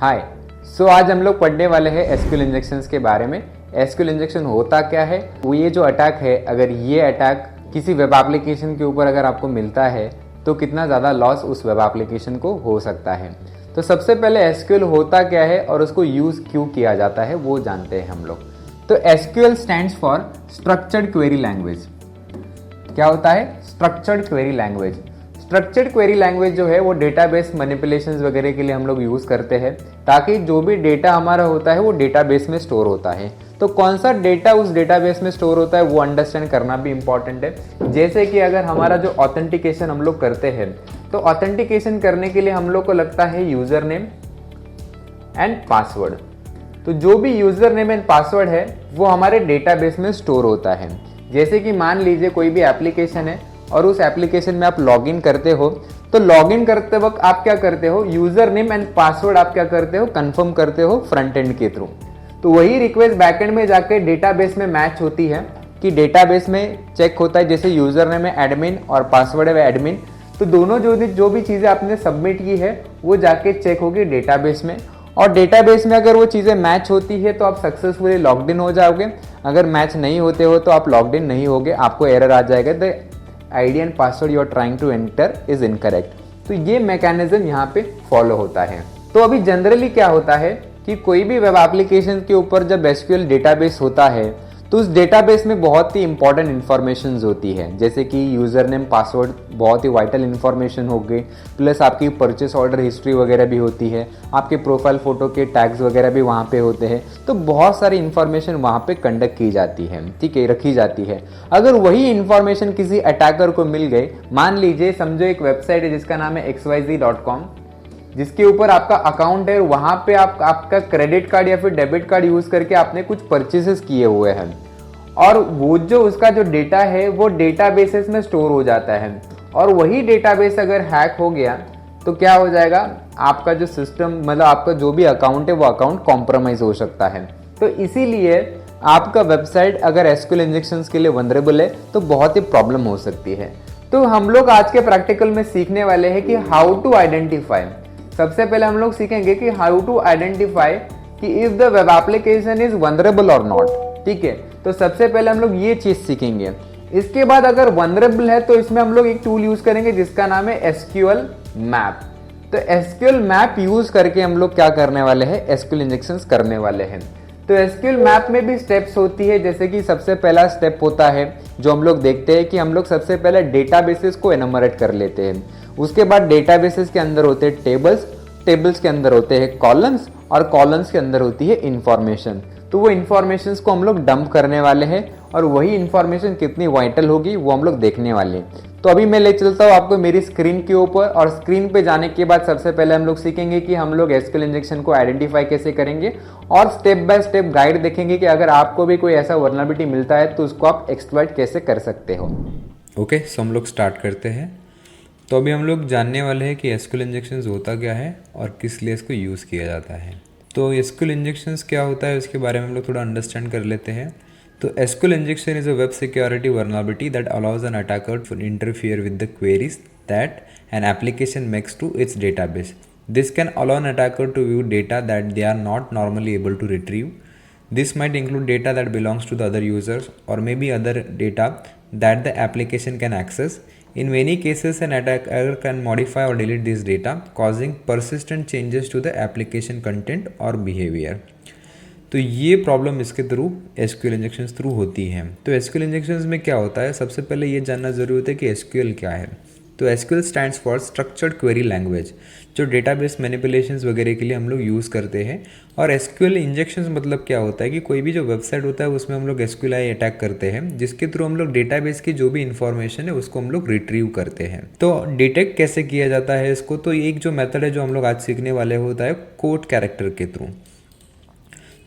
हाय। आज हम लोग पढ़ने वाले हैं एसक्यूएल इंजेक्शंस के बारे में। एसक्यूएल इंजेक्शन होता क्या है, वो ये जो अटैक है, अगर ये अटैक किसी वेब एप्लीकेशन के ऊपर अगर आपको मिलता है तो कितना ज़्यादा लॉस उस वेब एप्लीकेशन को हो सकता है। तो सबसे पहले एसक्यूएल होता क्या है और उसको यूज़ क्यों किया जाता है वो जानते हैं हम लोग। तो SQL stands for structured query language. क्या होता है? Structured query language. Structured query language जो है वो डेटाबेस मैनिपुलेशंस वगैरह के लिए हम लोग यूज़ करते हैं, ताकि जो भी डेटा हमारा होता है वो डेटाबेस में स्टोर होता है। तो कौन सा डेटा उस डेटाबेस में स्टोर होता है वो अंडरस्टैंड करना भी इंपॉर्टेंट है। जैसे कि अगर हमारा जो ऑथेंटिकेशन हम लोग करते हैं, तो ऑथेंटिकेशन करने के लिए हम लोग को लगता है यूज़र नेम एंड पासवर्ड। तो जो भी यूज़र नेम एंड पासवर्ड है वो हमारे डेटाबेस में स्टोर होता है। जैसे कि मान लीजिए कोई भी एप्लीकेशन है और उस एप्लीकेशन में आप लॉगिन करते हो, तो लॉगिन करते वक्त आप क्या करते हो, यूजर नेम एंड पासवर्ड आप क्या करते हो, कंफर्म करते हो फ्रंट एंड के थ्रू। तो वही रिक्वेस्ट बैकएंड में जाकर डेटाबेस में मैच होती है कि डेटाबेस में चेक होता है, जैसे यूजर नेम है एडमिन और पासवर्ड है एडमिन। तो दोनों जो भी चीज़ें आपने सबमिट की है वो जाके चेक होगी डेटाबेस में, और डेटाबेस में अगर वो चीज़ें मैच होती है तो आप सक्सेसफुली लॉग्ड इन हो जाओगे। अगर मैच नहीं होते हो तो आप लॉग्ड इन नहीं होगे, आपको एरर आ जाएगा, the ID and password you are trying to enter is incorrect. तो ये मैकेनिज्म यहाँ पे फॉलो होता है। तो अभी जनरली क्या होता है कि कोई भी वेब एप्लीकेशन के ऊपर जब एसक्यूएल डेटाबेस होता है तो उस डेटाबेस में बहुत ही इंपॉर्टेंट इन्फॉर्मेशन होती है, जैसे कि यूज़र नेम पासवर्ड बहुत ही वाइटल इन्फॉर्मेशन हो गई, प्लस आपकी परचेस ऑर्डर हिस्ट्री वगैरह भी होती है, आपके प्रोफाइल फ़ोटो के टैग्स वगैरह भी वहाँ पे होते हैं। तो बहुत सारी इन्फॉर्मेशन वहाँ पे कंडक्ट की जाती है, ठीक है, रखी जाती है। अगर वही इन्फॉर्मेशन किसी अटैकर को मिल गई, मान लीजिए समझो एक वेबसाइट है जिसका नाम है xyz.com, जिसके ऊपर आपका अकाउंट है, वहां पे आपका क्रेडिट कार्ड या फिर डेबिट कार्ड यूज करके आपने कुछ परचेसेस किए हुए हैं, और वो जो उसका जो डेटा है वो डेटाबेसेस में स्टोर हो जाता है, और वही डेटाबेस अगर हैक हो गया तो क्या हो जाएगा, आपका जो सिस्टम मतलब आपका जो भी अकाउंट है वो अकाउंट कॉम्प्रोमाइज हो सकता है। तो इसीलिए आपका वेबसाइट अगर एसक्यूएल इंजेक्शंस के लिए वनरेबल है तो बहुत ही प्रॉब्लम हो सकती है। तो हम लोग आज के प्रैक्टिकल में सीखने वाले हैं कि हाउ टू आइडेंटिफाई। सबसे पहले हम लोग सीखेंगे कि हाउ टू आइडेंटिफाई कि if the web application is vulnerable और नॉट, ठीक है। तो सबसे पहले हम लोग ये चीज सीखेंगे। इसके बाद अगर वनरेबल है तो इसमें हम लोग एक टूल यूज करेंगे जिसका नाम है एसक्यूएल मैप। तो एसक्यूएल मैप यूज करके हम लोग क्या करने वाले हैं, एसक्यूएल इंजेक्शंस करने वाले हैं। तो एसक्यूएल मैप में भी स्टेप्स होती है, जैसे कि सबसे पहला स्टेप होता है जो हम लोग देखते हैं कि हम लोग सबसे पहले डेटाबेसेस को एनुमरेट कर लेते हैं। उसके बाद डेटाबेसेस के अंदर होते हैं टेबल्स, टेबल्स के अंदर होते हैं कॉलम्स, और कॉलम्स के अंदर होती है इंफॉर्मेशन। तो वो इंफॉर्मेशन को हम लोग डंप करने वाले हैं, और वही इंफॉर्मेशन कितनी वाइटल होगी वो हम लोग देखने वाले हैं। तो अभी मैं ले चलता हूँ आपको मेरी स्क्रीन के ऊपर, और स्क्रीन पे जाने के बाद सबसे पहले हम लोग सीखेंगे कि हम लोग एसक्यूएल इंजेक्शन को आइडेंटिफाई कैसे करेंगे, और स्टेप बाय स्टेप गाइड देखेंगे कि अगर आपको भी कोई ऐसा वल्नरेबिलिटी मिलता है तो उसको आप एक्सप्लॉइट कैसे कर सकते हो। ओके, सो हम लोग स्टार्ट करते हैं। तो अभी हम लोग जानने वाले हैं कि एसक्यूएल इंजेक्शंस होता क्या है और किस लिए इसको यूज़ किया जाता है। तो एसक्यूएल इंजेक्शंस क्या होता है उसके बारे में हम लोग थोड़ा अंडरस्टैंड कर लेते हैं। तो SQL injection is a web security vulnerability that allows an attacker to interfere with the queries that an application makes to its database. This can allow an attacker to view data that they are not normally able to retrieve. This might include data that belongs to the other users, or maybe other data that the application can access. In many cases, an attacker can modify or delete this data, causing persistent changes to the application content or behavior. तो ये problem इसके through SQL injections through होती है। तो SQL injections में क्या होता है, सबसे पहले ये जानना ज़रूरी होता है कि एसक्यूएल क्या है। तो SQL stands for structured query language, जो डेटाबेस मैनिपुलेशंस वगैरह के लिए हम लोग यूज़ करते हैं। और एसक्यूएल इंजेक्शंस मतलब क्या होता है कि कोई भी जो वेबसाइट होता है उसमें हम लोग एसक्यूएल अटैक करते हैं, जिसके थ्रू हम लोग डेटाबेस की जो भी इंफॉर्मेशन है उसको हम लोग रिट्रीव करते हैं। तो डिटेक्ट कैसे किया जाता है इसको, तो एक जो मेथड है जो हम लोग आज सीखने वाले होता है कोड कैरेक्टर के थ्रू।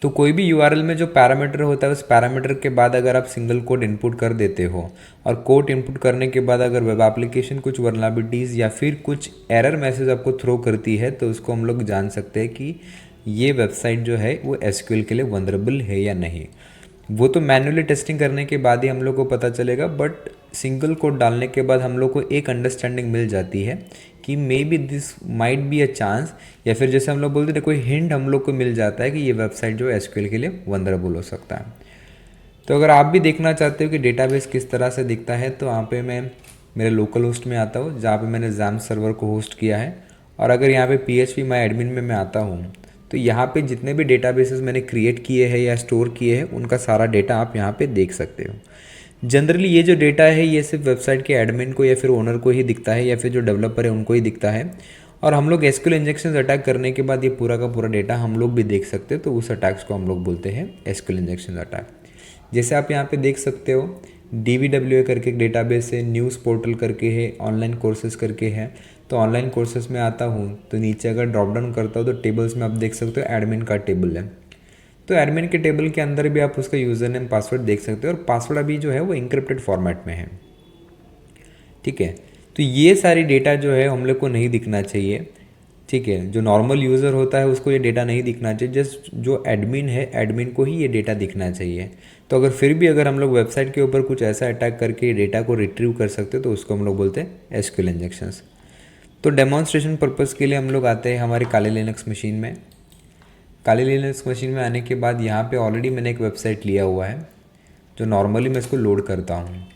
तो कोई भी यूआरएल में जो पैरामीटर होता है उस पैरामीटर के बाद अगर आप सिंगल कोड इनपुट कर देते हो, और कोड इनपुट करने के बाद अगर वेब एप्लीकेशन कुछ वल्नरेबिलिटीज़ या फिर कुछ एरर मैसेज आपको थ्रो करती है, तो उसको हम लोग जान सकते हैं कि ये वेबसाइट जो है वो एसक्यूएल के लिए वनरेबल है या नहीं। वो तो मैन्युअली टेस्टिंग करने के बाद ही हम लोग को पता चलेगा, बट सिंगल कोड डालने के बाद हम लोग को एक अंडरस्टैंडिंग मिल जाती है कि may be this might be a chance, या फिर जैसे हम लोग बोलते थे कोई हिंट हम लोग को मिल जाता है कि ये वेबसाइट जो है एसक्यूएल के लिए वनरेबल हो सकता है। तो अगर आप भी देखना चाहते हो कि डेटाबेस किस तरह से दिखता है, तो वहाँ पे मैं मेरे लोकल होस्ट में आता हूँ जहाँ पे मैंने जैम सर्वर को होस्ट किया है। और अगर यहाँ पे PHP माई एडमिन में मैं आता हूँ तो यहाँ पे जितने भी डेटाबेसेस मैंने क्रिएट किए हैं या स्टोर किए हैं उनका सारा डेटा आप यहाँ पे देख सकते हो। जनरली ये जो डेटा है ये सिर्फ वेबसाइट के एडमिन को या फिर ओनर को ही दिखता है या फिर जो डेवलपर है उनको ही दिखता है। और हम लोग एसक्यूएल इंजेक्शन अटैक करने के बाद ये पूरा का पूरा डेटा हम लोग भी देख सकते हैं, तो उस अटैक्स को हम लोग बोलते हैं एसक्यूएल इंजेक्शन अटैक। जैसे आप यहाँ पे देख सकते हो DVWA करके एक डेटाबेस है, न्यूज़ पोर्टल करके है, ऑनलाइन कोर्सेज करके है। तो ऑनलाइन कोर्सेज में आता हूँ तो नीचे अगर ड्रॉप डाउन करता हूँ तो टेबल्स में आप देख सकते हो एडमिन का टेबल है। तो एडमिन के टेबल के अंदर भी आप उसका यूज़र नेम पासवर्ड देख सकते हो और पासवर्ड अभी जो है वो इंक्रिप्टेड फॉर्मेट में है। ठीक है, तो ये सारी डेटा जो है हम लोग को नहीं दिखना चाहिए। ठीक है, जो नॉर्मल यूज़र होता है उसको ये डेटा नहीं दिखना चाहिए, जस्ट जो एडमिन है एडमिन को ही ये डेटा दिखना चाहिए। तो अगर फिर भी अगर हम लोग वेबसाइट के ऊपर कुछ ऐसा अटैक करके डेटा को रिट्रीव कर सकते हो तो उसको हम लोग बोलते हैं एसक्यूएल इंजेक्शंस। तो डेमोन्स्ट्रेशन पर्पज़ के लिए हम लोग आते हैं हमारे काली लिनक्स मशीन में। काली लिनक्स मशीन में आने के बाद यहाँ पे ऑलरेडी मैंने एक वेबसाइट लिया हुआ है जो नॉर्मली मैं इसको लोड करता हूँ।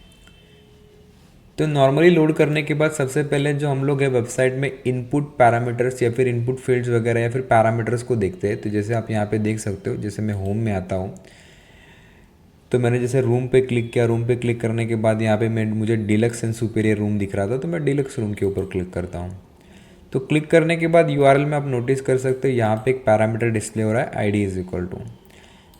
तो नॉर्मली लोड करने के बाद सबसे पहले जो हम लोग है वेबसाइट में इनपुट पैरामीटर्स या फिर इनपुट फील्ड्स वगैरह या फिर पैरामीटर्स को देखते हैं। तो जैसे आप यहाँ पे देख सकते हो, जैसे मैं होम में आता हूँ तो मैंने जैसे रूम पे क्लिक किया, रूम पे क्लिक करने के बाद यहाँ पे मुझे डिलक्स एंड सुपीरियर रूम दिख रहा था तो मैं डिलक्स रूम के ऊपर क्लिक करता हूँ। तो क्लिक करने के बाद URL में आप नोटिस कर सकते हो यहाँ पे एक पैरामीटर डिस्प्ले हो रहा है ID इज इक्वल टू।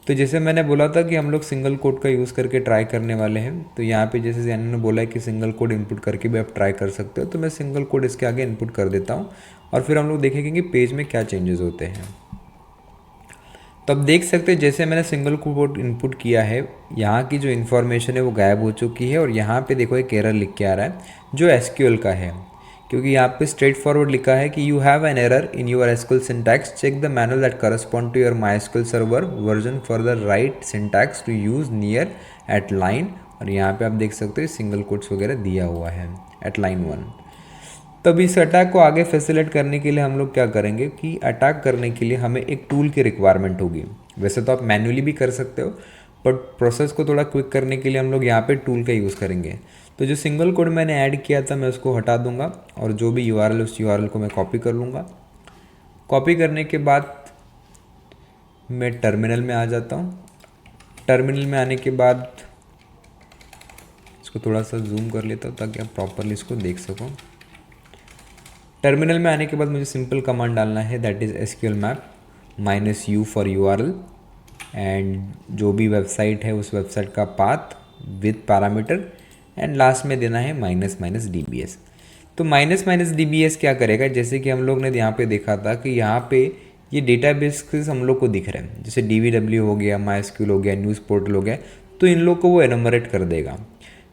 तो जैसे मैंने बोला था कि हम लोग सिंगल कोड का यूज़ करके ट्राई करने वाले हैं, तो यहाँ पे जैसे जैन ने बोला है कि सिंगल कोड इनपुट करके भी आप ट्राई कर सकते हो, तो मैं सिंगल कोड इसके आगे इनपुट कर देता हूँ और फिर हम लोग देखेंगे कि पेज में क्या चेंजेस होते हैं। तो अब देख सकते हैं जैसे मैंने सिंगल कोड इनपुट किया है यहाँ की जो इन्फॉर्मेशन है वो गायब हो चुकी है और यहाँ पे देखो एक एरर लिख के आ रहा है जो एसक्यूएल का है, क्योंकि यहाँ पे स्ट्रेट फॉरवर्ड लिखा है कि you have an error in your SQL syntax, check the manual that correspond to your MySQL server version for the right syntax to use near at line. और यहाँ पे आप देख सकते हो सिंगल कोट्स वगैरह दिया हुआ है एट लाइन 1। तब इस अटैक को आगे फैसिलिटेट करने के लिए हम लोग क्या करेंगे कि अटैक करने के लिए हमें एक टूल की रिक्वायरमेंट होगी। वैसे तो आप मैन्युअली भी कर सकते हो, बट प्रोसेस को थोड़ा क्विक करने के लिए हम लोग यहाँ पे टूल का यूज़ करेंगे। तो जो सिंगल कोड मैंने ऐड किया था मैं उसको हटा दूंगा और जो भी URL उस URL को मैं कॉपी कर लूँगा। कॉपी करने के बाद मैं टर्मिनल में आ जाता हूँ। टर्मिनल में आने के बाद इसको थोड़ा सा जूम कर लेता हूँ ताकि आप प्रॉपरली इसको देख सको। टर्मिनल में आने के बाद मुझे सिंपल कमांड डालना है, that is SQL map -u for URL and जो भी वेबसाइट है उस वेबसाइट का path with parameter and last में देना है -dbs। तो -dbs क्या करेगा, जैसे कि हम लोग ने यहाँ पे देखा था कि यहाँ पे ये डेटाबेस हम लोग को दिख रहे हैं, जैसे DVW हो गया, MySQL हो गया, न्यूज़ पोर्टल हो गया, तो इन लोग को वो एनमरेट कर देगा।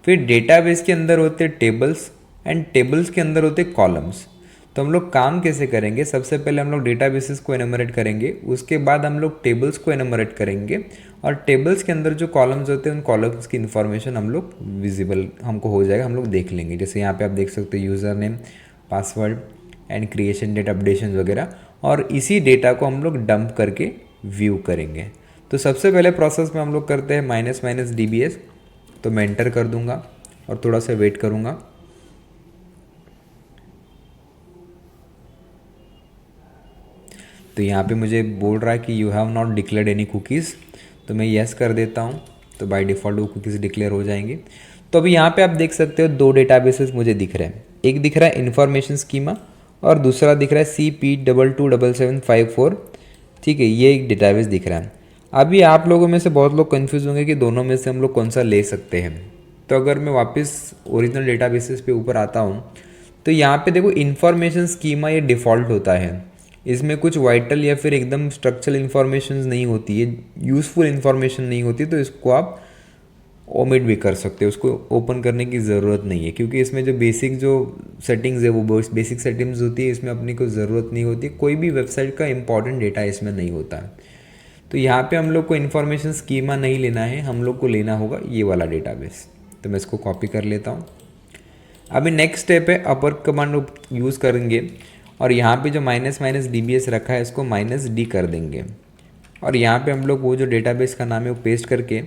फिर डेटाबेस के अंदर होते टेबल्स एंड टेबल्स के अंदर होते कॉलम्स। तो हम लोग काम कैसे करेंगे, सबसे पहले हम लोग डेटाबेसेस को एनमरेट करेंगे, उसके बाद हम लोग टेबल्स को एनमरेट करेंगे और टेबल्स के अंदर जो कॉलम्स होते हैं उन कॉलम्स की इन्फॉर्मेशन हम लोग विजिबल हमको हो जाएगा, हम लोग देख लेंगे। जैसे यहाँ पे आप देख सकते हो user name, password and creation date updation वगैरह, और इसी डेटा को हम लोग डंप करके व्यू करेंगे। तो सबसे पहले प्रोसेस में हम लोग करते हैं -dbs। तो मैं एंटर कर दूंगा और थोड़ा सा वेट करूँगा। तो यहाँ पे मुझे बोल रहा है कि you have not declared any cookies, तो मैं येस कर देता हूँ। तो बाय डिफ़ॉल्ट वो कुकीज़ डिक्लेयर हो जाएंगे। तो अभी यहाँ पे आप देख सकते हो दो डेटाबेसेस मुझे दिख रहे हैं, एक दिख रहा है इन्फॉर्मेशन स्कीमा और दूसरा दिख रहा है CP227754। ठीक है, ये एक डेटाबेस दिख रहा है। अभी आप लोगों में से बहुत लोग कंफ्यूज होंगे कि दोनों में से हम लोग कौन सा ले सकते हैं। तो अगर मैं वापस ओरिजिनल डेटाबेसेस पे ऊपर आता हूँ तो यहाँ पे देखो इन्फॉर्मेशन स्कीमा ये डिफ़ॉल्ट होता है, इसमें कुछ वाइटल या फिर एकदम स्ट्रक्चरल इन्फॉर्मेशन नहीं होती है, यूज़फुल इन्फॉर्मेशन नहीं होती, तो इसको आप ओमिट भी कर सकते हो, उसको ओपन करने की ज़रूरत नहीं है, क्योंकि इसमें जो बेसिक जो सेटिंग्स है वो बेसिक सेटिंग्स होती है, इसमें अपनी कोई ज़रूरत नहीं होती, कोई भी वेबसाइट का इंपॉर्टेंट डेटा इसमें नहीं होता है। तो यहाँ पे हम लोग को इन्फॉर्मेशन स्कीमा नहीं लेना है, हम लोग को लेना होगा ये वाला डेटाबेस। तो मैं इसको कॉपी कर लेता हूँ। अभी नेक्स्ट स्टेप है अपर कमांड यूज़ करेंगे और यहाँ पे जो माइनस माइनस dbs रखा है इसको -d कर देंगे और यहाँ पे हम लोग वो जो डेटाबेस का नाम है वो पेस्ट करके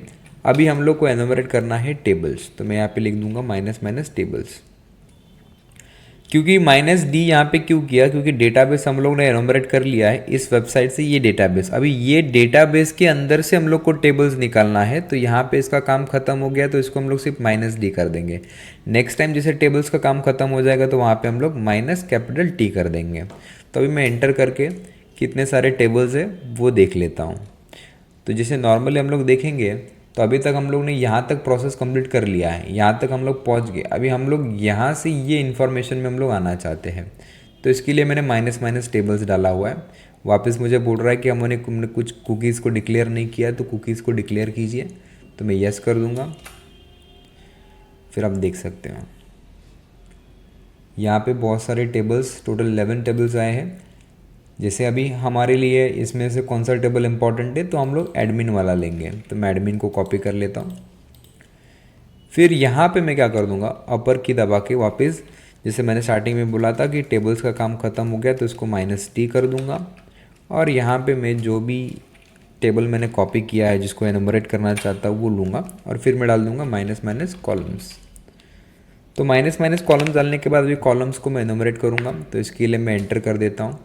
अभी हम लोग को एनोमरेट करना है टेबल्स। तो मैं यहाँ पे लिख दूंगा माइनस माइनस टेबल्स। क्योंकि -d यहाँ पे क्यों किया, क्योंकि डेटाबेस हम लोग ने एनोमरेट कर लिया है इस वेबसाइट से ये डेटाबेस। अभी ये डेटाबेस के अंदर से हम लोग को टेबल्स निकालना है, तो यहाँ पे इसका काम खत्म हो गया तो इसको हम लोग सिर्फ -d कर देंगे। नेक्स्ट टाइम जैसे टेबल्स का काम खत्म हो जाएगा तो वहाँ पे हम लोग -T कर देंगे। तो अभी मैं एंटर करके कितने सारे टेबल्स है वो देख लेता हूँ। तो जैसे नॉर्मली हम लोग देखेंगे तो अभी तक हम लोग ने यहाँ तक प्रोसेस कंप्लीट कर लिया है, यहाँ तक हम लोग पहुँच गए। अभी हम लोग यहाँ से ये इन्फॉर्मेशन में हम लोग आना चाहते हैं, तो इसके लिए मैंने माइनस टेबल्स डाला हुआ है। वापस मुझे बोल रहा है कि हमने कुछ कुकीज़ को डिक्लेयर नहीं किया, तो कुकीज़ को डिक्लेयर कीजिए। तो मैं यस कर दूँगा। फिर आप देख सकते हो यहाँ पे बहुत सारे टेबल्स, टोटल 11 टेबल्स आए हैं। जैसे अभी हमारे लिए इसमें से कौन सा टेबल इंपॉर्टेंट है तो हम लोग एडमिन वाला लेंगे। तो मैं एडमिन को कॉपी कर लेता हूँ। फिर यहाँ पे मैं क्या कर दूँगा, अपर की दबा के वापस जैसे मैंने स्टार्टिंग में बोला था कि टेबल्स का काम ख़त्म हो गया तो इसको -t कर दूँगा और यहाँ पे मैं जो भी टेबल मैंने कॉपी किया है जिसको एनुमरेट करना चाहता हूँ वो लूँगा और फिर मैं डाल दूँगा माइनस कॉलम्स। तो माइनस कॉलम्स डालने के बाद अभी कॉलम्स को मैं एनुमरेट करूँगा, तो इसके लिए मैं एंटर कर देता हूँ।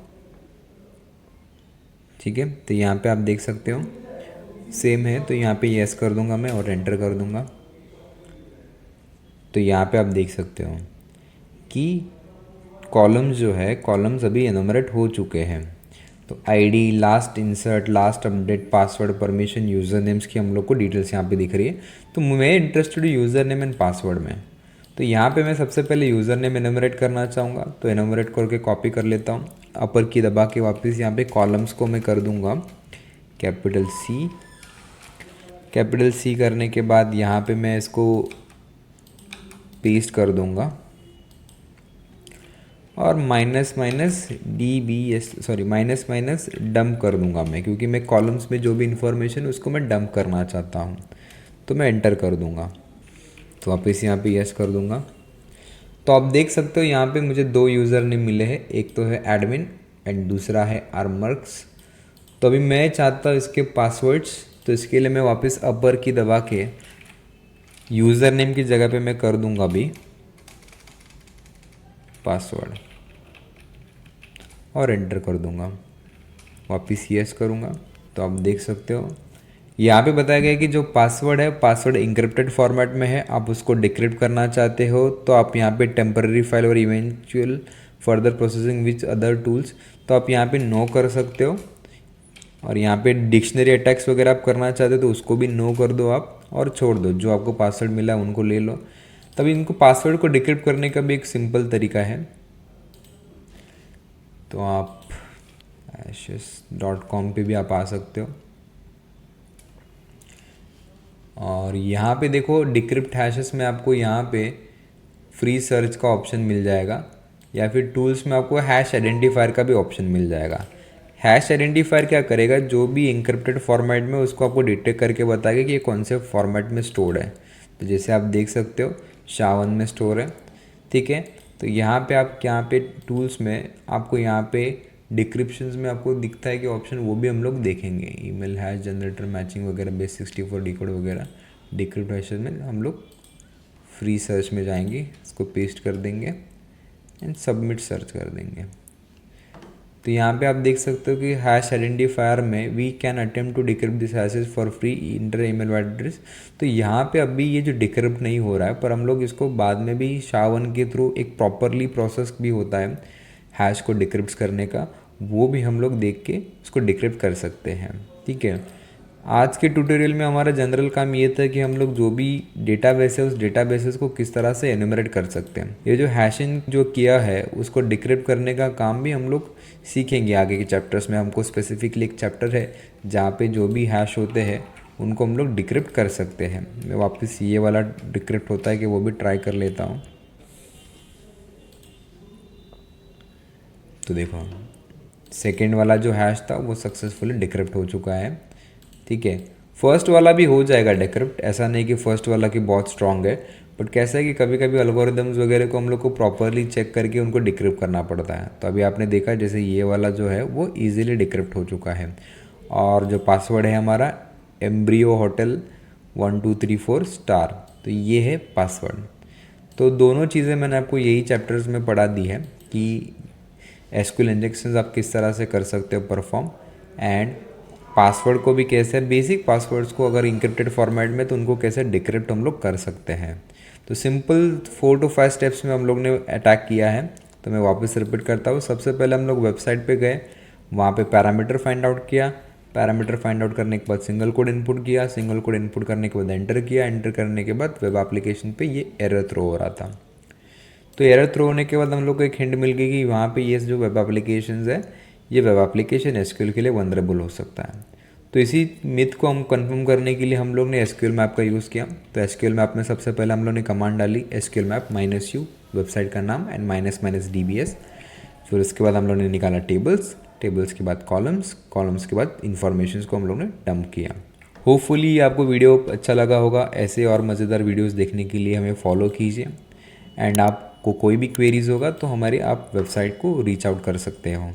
ठीक है, तो यहाँ पे आप देख सकते हो सेम है, तो यहाँ पे यस कर दूंगा मैं और एंटर कर दूंगा। तो यहाँ पे आप देख सकते हो कि कॉलम्स जो है कॉलम्स अभी एनुमरेट हो चुके हैं। तो ID, last insert, last update, password, permission, user names की हम लोग को डिटेल्स यहाँ पे दिख रही है। तो मैं interested user name and password में, तो यहाँ पे मैं सबसे पहले यूज़र नेम एनुमरेट करना चाहूँगा। तो एनुमरेट करके कॉपी कर लेता हूँ, अपर की दबा के वापस यहाँ पे कॉलम्स को मैं कर दूँगा कैपिटल C करने के बाद यहाँ पे मैं इसको पेस्ट कर दूँगा और माइनस डंप कर दूँगा मैं, क्योंकि मैं कॉलम्स में जो भी इंफॉर्मेशन उसको मैं डंप करना चाहता हूँ। तो मैं एंटर कर दूँगा, तो वापस यहाँ पे यस कर दूँगा। तो आप देख सकते हो यहाँ पे मुझे 2 यूज़र नेम मिले हैं, एक तो है एडमिन एंड दूसरा है आर्मर्क्स। तो अभी मैं चाहता हूँ इसके पासवर्ड्स, तो इसके लिए मैं वापस अपर की दबा के यूज़र नेम की जगह पे मैं कर दूँगा अभी पासवर्ड और एंटर कर दूँगा, वापस यस करूँगा। तो आप देख सकते हो यहाँ पे बताया गया कि जो पासवर्ड है पासवर्ड इंक्रिप्टेड फॉर्मेट में है। आप उसको डिक्रिप्ट करना चाहते हो तो आप यहाँ पे टेम्पररी फाइल और eventual further processing which other tools, तो आप यहाँ पे नो कर सकते हो। और यहाँ पे डिक्शनरी अटैक्स वगैरह आप करना चाहते हो तो उसको भी नो कर दो आप और छोड़ दो। जो आपको पासवर्ड मिला है उनको ले लो। तभी इनको पासवर्ड को डिक्रिप्ट करने का भी एक सिंपल तरीका है। तो आप ashes.com पे भी आप आ सकते हो और यहाँ पे देखो डिक्रिप्ट हैशेस में आपको यहाँ पे फ्री सर्च का ऑप्शन मिल जाएगा या फिर टूल्स में आपको हैश आइडेंटिफायर का भी ऑप्शन मिल जाएगा। हैश आइडेंटिफायर क्या करेगा, जो भी इंक्रिप्टेड फॉर्मेट में उसको आपको डिटेक्ट करके बताएगा कि ये कौन से फॉर्मेट में स्टोर है। तो जैसे आप देख सकते हो SHA-1 में स्टोर है। ठीक है, तो यहाँ पे टूल्स में आपको यहाँ पे डिक्रिप्शंस में आपको दिखता है कि ऑप्शन, वो भी हम लोग देखेंगे। ईमेल हैश जनरेटर, मैचिंग वगैरह, base64 डिकोड वगैरह। डिक्रिप्ट हैशेस में हम लोग फ्री सर्च में जाएंगे, इसको पेस्ट कर देंगे एंड सबमिट सर्च कर देंगे। तो यहाँ पे आप देख सकते हो कि हैश आइडेंटिफायर में we can attempt to decrypt this hashes for free inter email address. तो यहाँ पे अभी ये जो डिक्रिप्ट नहीं हो रहा है, पर हम लोग इसको बाद में भी SHA-1 के थ्रू एक प्रॉपरली प्रोसेस भी होता है हैश को डिक्रिप्ट करने का, वो भी हम लोग देख के उसको डिक्रिप्ट कर सकते हैं। ठीक है, आज के ट्यूटोरियल में हमारा जनरल काम ये था कि हम लोग जो भी डेटाबेस है उस डेटाबेसेस को किस तरह से एनुमरेट कर सकते हैं। ये जो हैशिंग जो किया है उसको डिक्रिप्ट करने का काम भी हम लोग सीखेंगे आगे के चैप्टर्स में। हमको स्पेसिफिकली एक चैप्टर है जहाँ पे जो भी हैश होते हैं उनको हम लोग डिक्रिप्ट कर सकते हैं। मैं वापस ये वाला डिक्रिप्ट होता है कि वो भी ट्राई कर लेता हूँ। तो देखो सेकेंड वाला जो हैश था वो सक्सेसफुली डिक्रिप्ट हो चुका है। ठीक है, फर्स्ट वाला भी हो जाएगा डिक्रिप्ट, ऐसा नहीं कि फर्स्ट वाला की बहुत स्ट्रांग है, बट कैसा है कि कभी कभी एल्गोरिदम्स वगैरह को हम लोग को प्रॉपरली चेक करके उनको डिक्रिप्ट करना पड़ता है। तो अभी आपने देखा जैसे ये वाला जो है वो ईजिली डिक्रिप्ट हो चुका है, और जो पासवर्ड है हमारा एम्ब्रियो होटल 1234 स्टार, तो ये है पासवर्ड। तो दोनों चीज़ें मैंने आपको यही चैप्टर्स में पढ़ा दी है कि एसक्यूएल इंजेक्शंस आप किस तरह से कर सकते हो परफॉर्म, एंड पासवर्ड को भी कैसे, बेसिक पासवर्ड्स को अगर इंक्रिप्टेड फॉर्मेट में तो उनको कैसे डिक्रिप्ट हम लोग कर सकते हैं। तो सिंपल 4 to 5 स्टेप्स में हम लोग ने अटैक किया है। तो मैं वापस रिपीट करता हूँ। सबसे पहले हम लोग वेबसाइट पे गए, वहाँ पे पैरामीटर फाइंड आउट किया। पैरामीटर फाइंड आउट करने के बाद सिंगल कोड इनपुट किया। सिंगल कोड इनपुट करने के बाद एंटर किया। एंटर करने के बाद वेब एप्लीकेशन पे ये एरर थ्रो हो रहा था। तो एरर थ्रो होने के बाद हम लोग को एक हिंट मिल गई कि वहाँ पे ये जो वेब एप्लीकेशन है, ये वेब एप्लीकेशन एसक्यूएल के लिए वनरेबल हो सकता है। तो इसी मिथ को हम कंफर्म करने के लिए हम लोग ने एसक्यूएल मैप का यूज़ किया। तो एसक्यूएल मैप में सबसे पहले हम लोग ने कमांड डाली एसक्यूएल मैप -u वेबसाइट का नाम एंड -dbs। फिर उसके बाद हम लोग ने निकाला टेबल्स, टेबल्स के बाद कॉलम्स, कॉलम्स के बाद इन्फॉर्मेशन को हम लोग ने डंप किया। होपफुली आपको वीडियो अच्छा लगा होगा। ऐसे और मज़ेदार वीडियोस देखने के लिए हमें फॉलो कीजिए, एंड आपको कोई भी क्वेरीज होगा तो हमारी आप वेबसाइट को रीच आउट कर सकते हो।